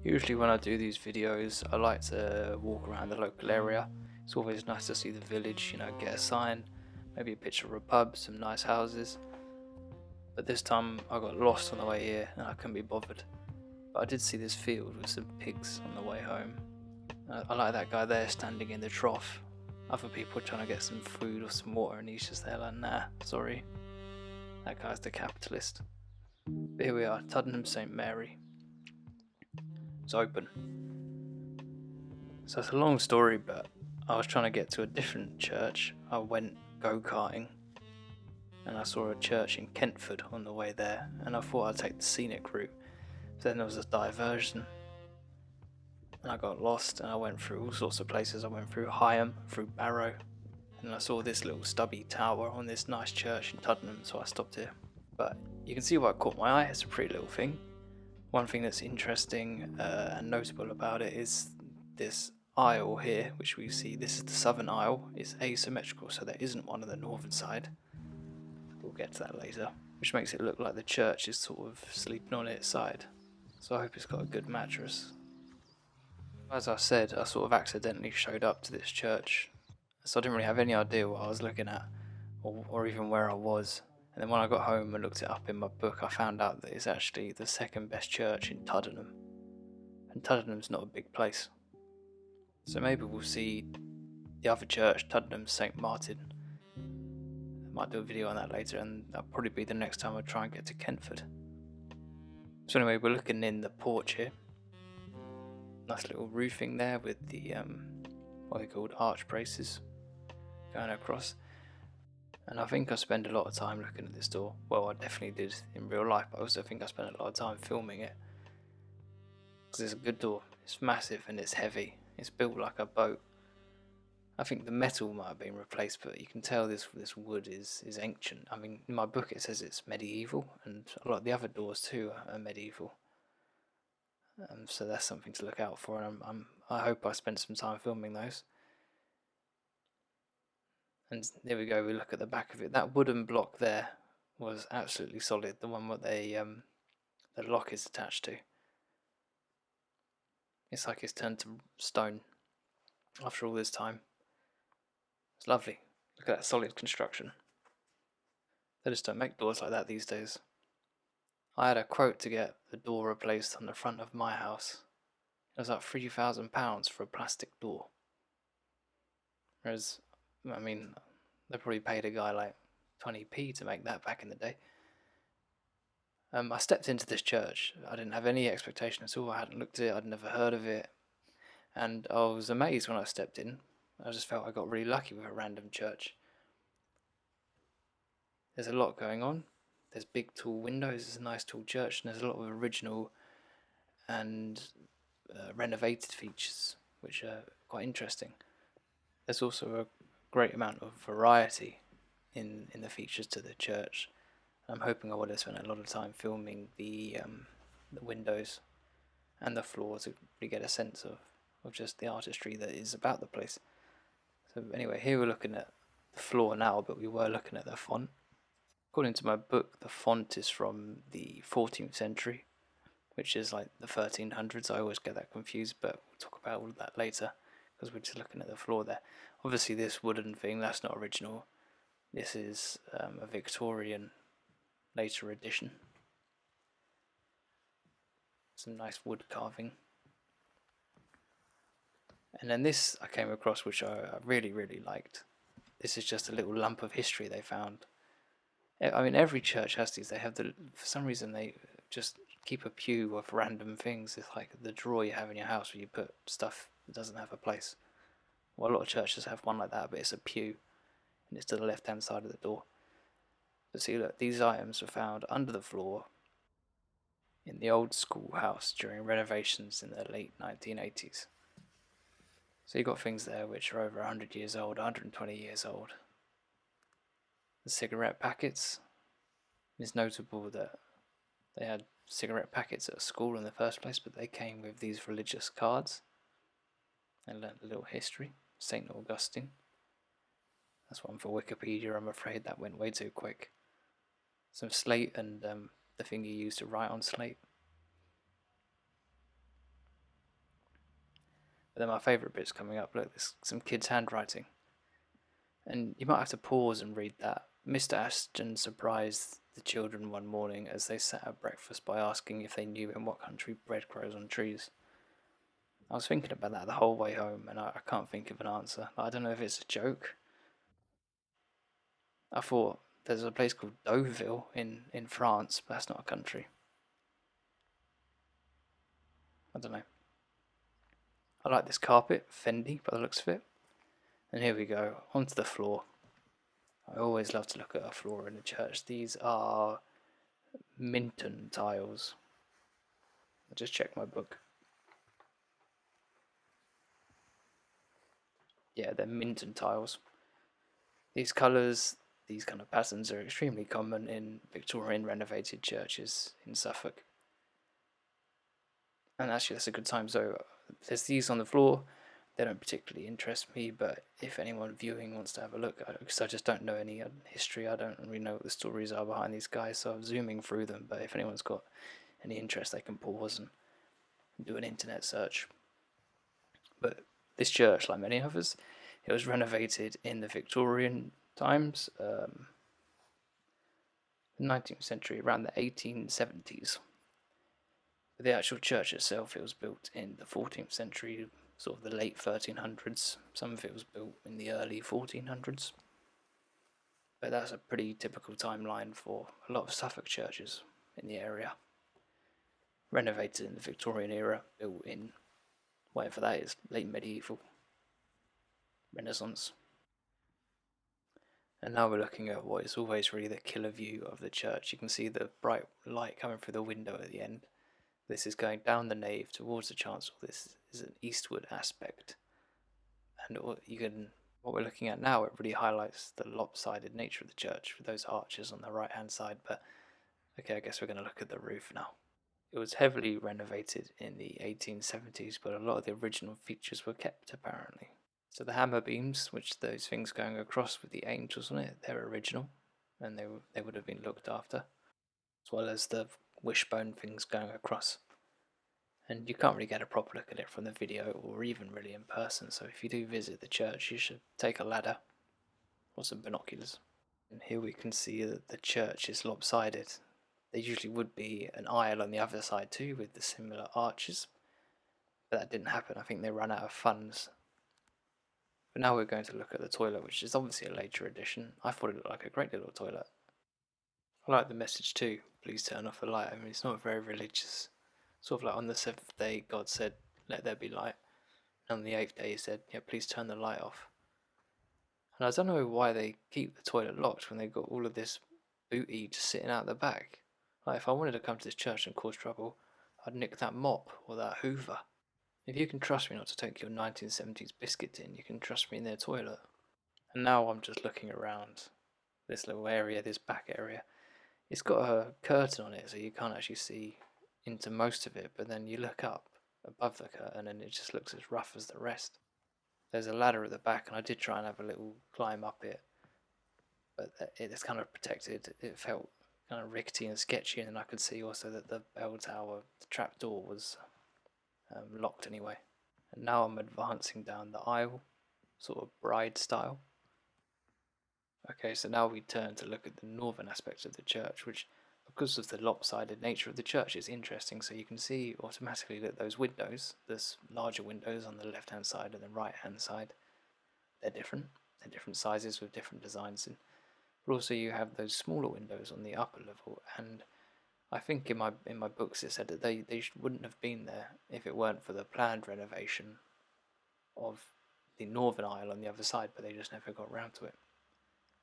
Usually when I do these videos, I like to walk around the local area. It's always nice to see the village, get a sign, maybe a picture of a pub, some nice houses. But this time I got lost on the way here and I couldn't be bothered. But I did see this field with some pigs on the way home. I like that guy there standing in the trough. Other people are trying to get some food or some water and he's just there like, nah, sorry. That guy's the capitalist. But here we are, Tuddenham St Mary. It's open. So it's a long story, but I was trying to get to a different church. I went go-karting and I saw a church in Kentford on the way there, and I thought I'd take the scenic route. But then there was a diversion and I got lost and I went through all sorts of places. I went through Higham, through Barrow, and I saw this little stubby tower on this nice church in Tuddenham, so I stopped here. But you can see what caught my eye. It's a pretty little thing. One thing that's interesting and notable about it is this aisle here, which we see. This is the southern aisle. It's asymmetrical, so there isn't one on the northern side. We'll get to that later, which makes it look like the church is sort of sleeping on its side. So I hope it's got a good mattress. As I said, I sort of accidentally showed up to this church, so I didn't really have any idea what I was looking at, or even where I was. And then when I got home and looked it up in my book, I found out that it's actually the second best church in Tuddenham. And Tuddenham's not a big place. So maybe we'll see the other church, Tuddenham St Martin. I might do a video on that later, and that'll probably be the next time I try and get to Kentford. So anyway, we're looking in the porch here. Nice little roofing there with the, what are they called, arch braces going across. And I think I spend a lot of time looking at this door. Well, I definitely did in real life, but I also think I spent a lot of time filming it. Because it's a good door. It's massive and it's heavy. It's built like a boat. I think the metal might have been replaced, but you can tell this wood is ancient. I mean, in my book it says it's medieval, and a lot of the other doors too are medieval. So that's something to look out for, and I hope I spent some time filming those. And there we go, we look at the back of it. That wooden block there was absolutely solid, the one where the lock is attached to. It's like it's turned to stone after all this time. It's lovely. Look at that solid construction. They just don't make doors like that these days. I had a quote to get the door replaced on the front of my house. It was like £3,000 for a plastic door. Whereas, I mean, they probably paid a guy like 20p to make that back in the day. I stepped into this church. I didn't have any expectation at all. I hadn't looked at it. I'd never heard of it. And I was amazed when I stepped in. I just felt I got really lucky with a random church. There's a lot going on. There's big tall windows. It's a nice tall church. And there's a lot of original and renovated features, which are quite interesting. There's also a great amount of variety in the features to the church. I'm hoping I would have spent a lot of time filming the windows and the floor to really get a sense of just the artistry that is about the place. So anyway, here we're looking at the floor now, but we were looking at the font. According to my book, the font is from the 14th century, which is like the 1300s. I always get that confused, but we'll talk about all of that later, because we're just looking at the floor there. Obviously this wooden thing, that's not original. This is a Victorian later edition. Some nice wood carving. And then this I came across, which I really, really liked. This is just a little lump of history they found. I mean, every church has these. They have for some reason they just keep a pew of random things. It's like the drawer you have in your house where you put stuff that doesn't have a place. Well, a lot of churches have one like that, but it's a pew, and it's to the left-hand side of the door. But see, look, these items were found under the floor in the old schoolhouse during renovations in the late 1980s. So you've got things there which are over 100 years old, 120 years old. The cigarette packets. It's notable that they had cigarette packets at school in the first place, but they came with these religious cards. I learnt a little history. St. Augustine. That's one for Wikipedia. I'm afraid that went way too quick. Some slate and the thing you use to write on slate. But then my favourite bit's coming up. Look, there's some kids' handwriting. And you might have to pause and read that. Mr. Ashton surprised the children one morning as they sat at breakfast by asking if they knew in what country bread grows on trees. I was thinking about that the whole way home, and I can't think of an answer. I don't know if it's a joke. I thought there's a place called Deauville in France, but that's not a country. I don't know. I like this carpet, Fendi, by the looks of it. And here we go, onto the floor. I always love to look at a floor in a church. These are Minton tiles. I just checked my book. Yeah, they're Minton tiles. These colours, these kind of patterns are extremely common in Victorian renovated churches in Suffolk. And actually that's a good time. So there's these on the floor. They don't particularly interest me, but if anyone viewing wants to have a look, because I just don't know any history, I don't really know what the stories are behind these guys, so I'm zooming through them. But if anyone's got any interest, they can pause and do an internet search. But this church, like many others, it was renovated in the Victorian times, 19th century, around the 1870s. But the actual church itself, it was built in the 14th century, sort of the late 1300s. Some of it was built in the early 1400s. But that's a pretty typical timeline for a lot of Suffolk churches in the area. Renovated in the Victorian era, built in whatever that is, late medieval, Renaissance. And now we're looking at what is always really the killer view of the church. You can see the bright light coming through the window at the end. This is going down the nave towards the chancel. This is an eastward aspect. And what we're looking at now, it really highlights the lopsided nature of the church with those arches on the right hand side. But okay, I guess we're going to look at the roof now. It was heavily renovated in the 1870s, but a lot of the original features were kept apparently. So the hammer beams, which those things going across with the angels on it, they're original, and they would have been looked after, as well as the wishbone things going across. And you can't really get a proper look at it from the video or even really in person, so if you do visit the church, you should take a ladder or some binoculars. And here we can see that the church is lopsided. There usually would be an aisle on the other side too with the similar arches, but that didn't happen. I think they ran out of funds. But now we're going to look at the toilet, which is obviously a later addition. I thought it looked like a great little toilet. I like the message too, please turn off the light. I mean, it's not very religious. Sort of like on the seventh day, God said, let there be light. And on the eighth day, he said, yeah, please turn the light off. And I don't know why they keep the toilet locked when they've got all of this booty just sitting out the back. Like, if I wanted to come to this church and cause trouble, I'd nick that mop or that hoover. If you can trust me not to take your 1970s biscuit tin, you can trust me in their toilet. And now I'm just looking around this little area, this back area. It's got a curtain on it, so you can't actually see into most of it, but then you look up above the curtain and it just looks as rough as the rest. There's a ladder at the back, and I did try and have a little climb up it, but it's kind of protected. It felt kind of rickety and sketchy, and I could see also that the bell tower, the trap door, was locked anyway. And now I'm advancing down the aisle, sort of bride style. Okay, so now we turn to look at the northern aspects of the church, which, because of the lopsided nature of the church, is interesting. So you can see automatically that those windows, those larger windows on the left hand side and the right hand side, they're different. They're different sizes with different designs. But also you have those smaller windows on the upper level, and I think in my books it said that they wouldn't have been there if it weren't for the planned renovation of the northern aisle on the other side, but they just never got round to it.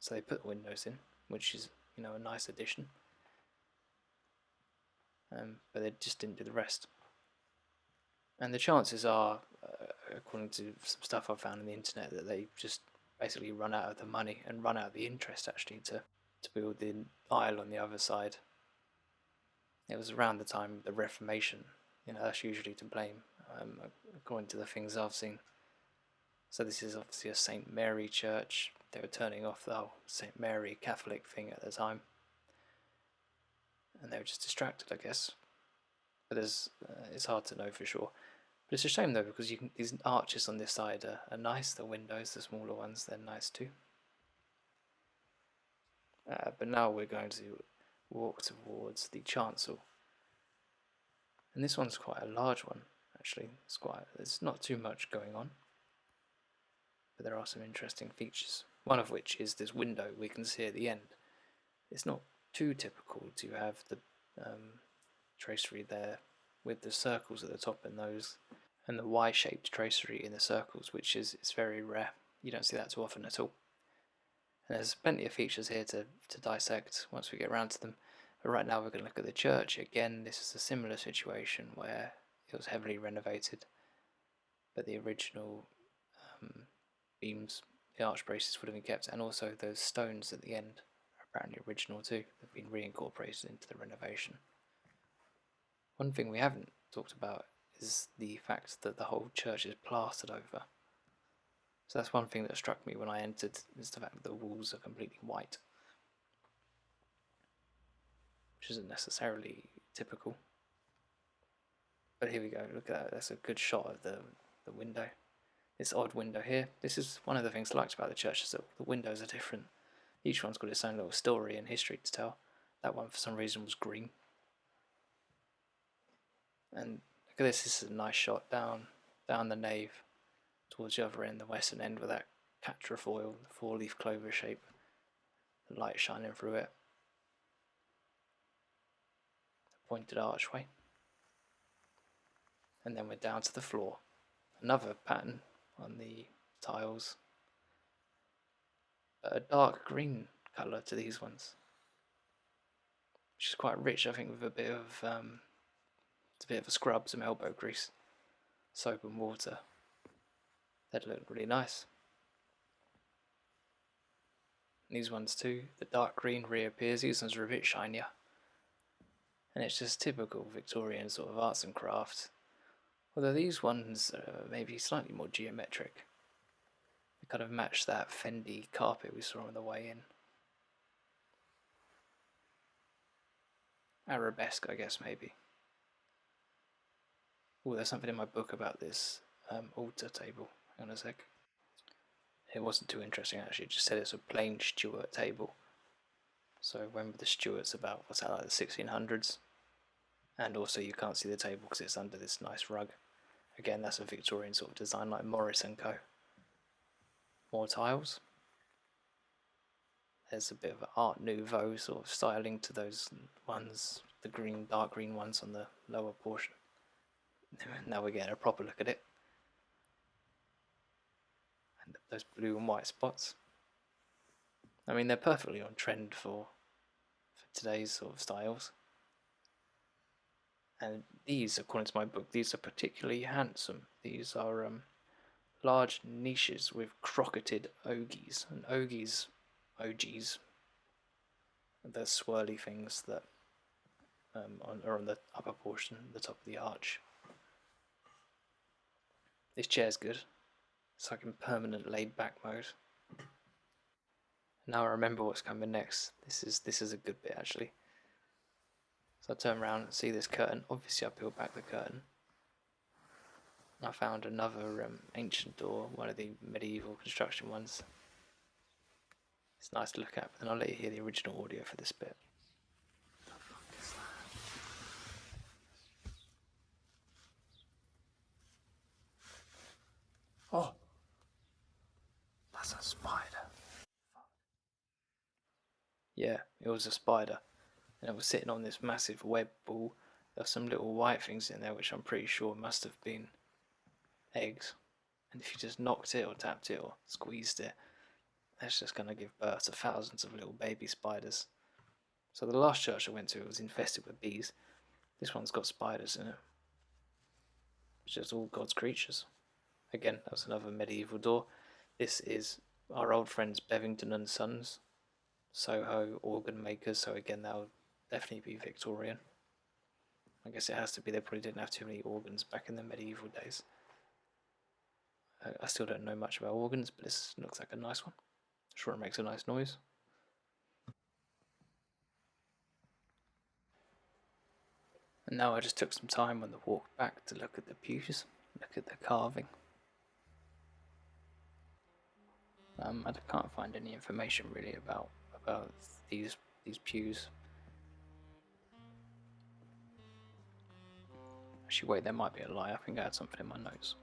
So they put the windows in, which is, a nice addition. But they just didn't do the rest. And the chances are, according to some stuff I found on the internet, that they just basically run out of the money and run out of the interest actually to build the aisle on the other side. It was around the time of the Reformation. That's usually to blame, according to the things I've seen. So this is obviously a St Mary church. They were turning off the whole St Mary Catholic thing at the time. and they were just distracted, I guess. But it's hard to know for sure. But it's a shame though, because these arches on this side are nice. The windows, the smaller ones, they're nice too. But now we're going to walk towards the chancel, and this one's quite a large one actually. There's not too much going on, but there are some interesting features. One of which is this window we can see at the end. It's not too typical to have the tracery there with the circles at the top and the Y-shaped tracery in the circles, which is very rare. You don't see that too often at all. And there's plenty of features here to dissect once we get around to them. But right now we're going to look at the church. Again, this is a similar situation where it was heavily renovated, but the original beams, the arch braces would have been kept, and also those stones at the end are apparently original too. They've been reincorporated into the renovation. One thing we haven't talked about is the fact that the whole church is plastered over. So that's one thing that struck me when I entered, is the fact that the walls are completely white, which isn't necessarily typical. But here we go, look at that, that's a good shot of the window. This odd window here, this is one of the things I liked about the church, is that the windows are different. Each one's got its own little story and history to tell. That one for some reason was green. And look at this is a nice shot down the nave towards the other end, the western end, with that quatrefoil, the four-leaf clover shape, the light shining through it. The pointed archway. And then we're down to the floor. Another pattern on the tiles, but a dark green colour to these ones, which is quite rich, I think, with a bit of a scrub, some elbow grease, soap and water. That look really nice. And these ones too, the dark green reappears. These ones are a bit shinier, and it's just typical Victorian sort of arts and crafts. Although these ones are maybe slightly more geometric. They kind of match that Fendi carpet we saw on the way in. Arabesque, I guess, maybe. Oh, there's something in my book about this altar table. Hang on a sec. It wasn't too interesting actually, it just said it's a plain Stuart table. So when were the Stuarts about, what's that, like the 1600s? And also you can't see the table because it's under this nice rug. Again, that's a Victorian sort of design like Morris & Co. More tiles. There's a bit of Art Nouveau sort of styling to those ones, the green, dark green ones on the lower portion. Now we're getting a proper look at it. And those blue and white spots. I mean, they're perfectly on trend for today's sort of styles. And these, according to my book, these are particularly handsome. These are large niches with crocketed ogies. And ogies, the swirly things that are on the upper portion, the top of the arch. This chair's good. It's like in permanent laid back mode. Now I remember what's coming next. This is a good bit actually. So I turn around and see this curtain. Obviously I peeled back the curtain. I found another ancient door, one of the medieval construction ones. It's nice to look at, but then I'll let you hear the original audio for this bit. Oh, that's a spider. Yeah, it was a spider, and it was sitting on this massive web ball. There were some little white things in there, which I'm pretty sure must have been eggs. And if you just knocked it or tapped it or squeezed it, that's just going to give birth to thousands of little baby spiders. So the last church I went to was infested with bees. This one's got spiders in it. It's just all God's creatures. Again, that was another medieval door. This is our old friends Bevington and Sons, Soho organ makers, so again that'll definitely be Victorian. I guess it has to be, they probably didn't have too many organs back in the medieval days. I still don't know much about organs, but this looks like a nice one. Sure, it makes a nice noise. And now I just took some time on the walk back to look at the pews, look at the carving. I can't find any information really about these pews. Actually, wait, there might be a lie. I think I had something in my notes.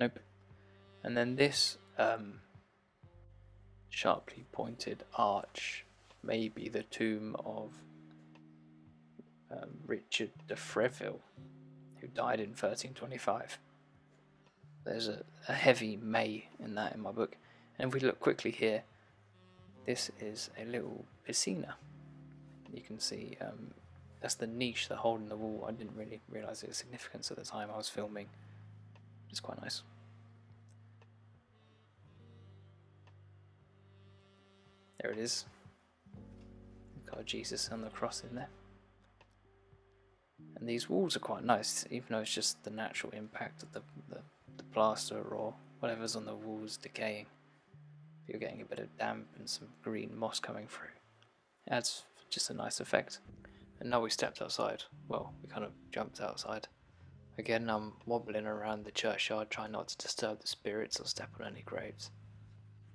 Nope. And then this sharply pointed arch may be the tomb of Richard de Freville, who died in 1325. There's a heavy May in that in my book. And if we look quickly here, this is a little piscina. You can see that's the niche, the hole in the wall. I didn't really realise its significance at the time I was filming. It's quite nice. There it is. We've got Jesus on the cross in there. And these walls are quite nice, even though it's just the natural impact of the plaster or whatever's on the walls decaying. You're getting a bit of damp and some green moss coming through. It adds just a nice effect. And now we stepped outside. Well, we kind of jumped outside. Again, I'm wobbling around the churchyard, trying not to disturb the spirits or step on any graves.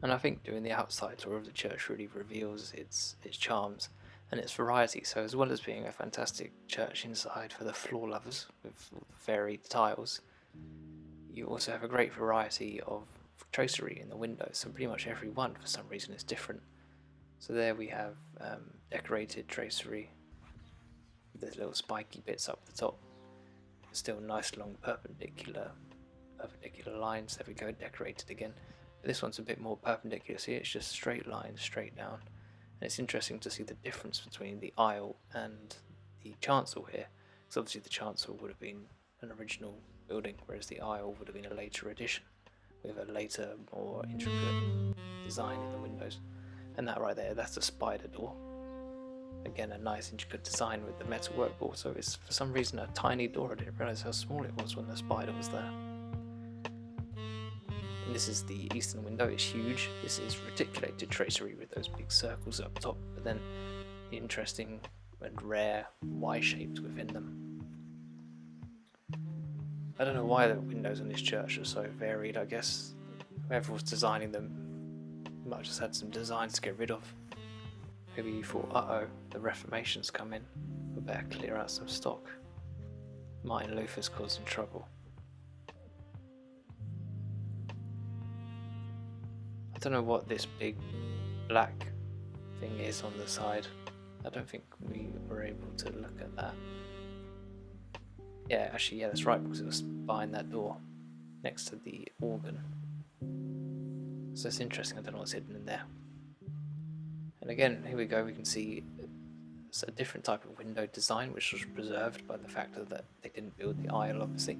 And I think doing the outside tour of the church really reveals its charms and its variety. So as well as being a fantastic church inside for the floor lovers with varied tiles, you also have a great variety of tracery in the windows. So pretty much every one, for some reason, is different. So there we have decorated tracery. There's little spiky bits up the top. Still nice long perpendicular lines. There we go, decorated again. But this one's a bit more perpendicular. See, it's just straight lines, straight down. And it's interesting to see the difference between the aisle and the chancel here. Because obviously the chancel would have been an original building, whereas the aisle would have been a later addition with a later, more intricate design in the windows. And that right there, that's the spider door. Again, a nice intricate design with the metalwork, but also it's for some reason a tiny door. I didn't realise how small it was when the spider was there. And this is the eastern window. It's huge. This is reticulated tracery with those big circles up top, but then interesting and rare Y-shapes within them. I don't know why the windows in this church are so varied. I guess whoever was designing them might have just had some designs to get rid of. Maybe you thought, uh-oh, the Reformation's come in. We better clear out some stock. Martin Luther's causing trouble. I don't know what this big black thing is on the side. I don't think we were able to look at that. Yeah, actually, yeah, that's right, because it was behind that door, next to the organ. So it's interesting, I don't know what's hidden in there. And again, here we go, we can see it's a different type of window design, which was preserved by the fact that they didn't build the aisle, obviously.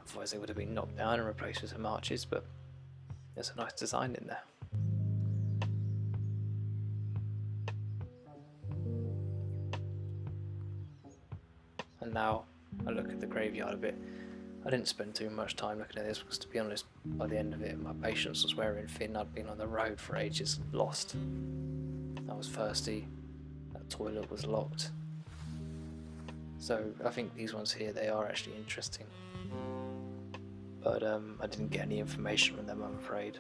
Otherwise they would have been knocked down and replaced with some arches, but there's a nice design in there. And now I look at the graveyard a bit. I didn't spend too much time looking at this because, to be honest, by the end of it my patience was wearing thin. I'd been on the road for ages, lost. I was thirsty, that toilet was locked. So I think these ones here, they are actually interesting. But I didn't get any information from them, I'm afraid.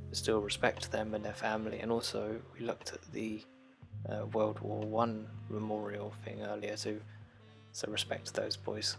But still respect them and their family. And also we looked at the World War I memorial thing earlier too. So respect to those boys.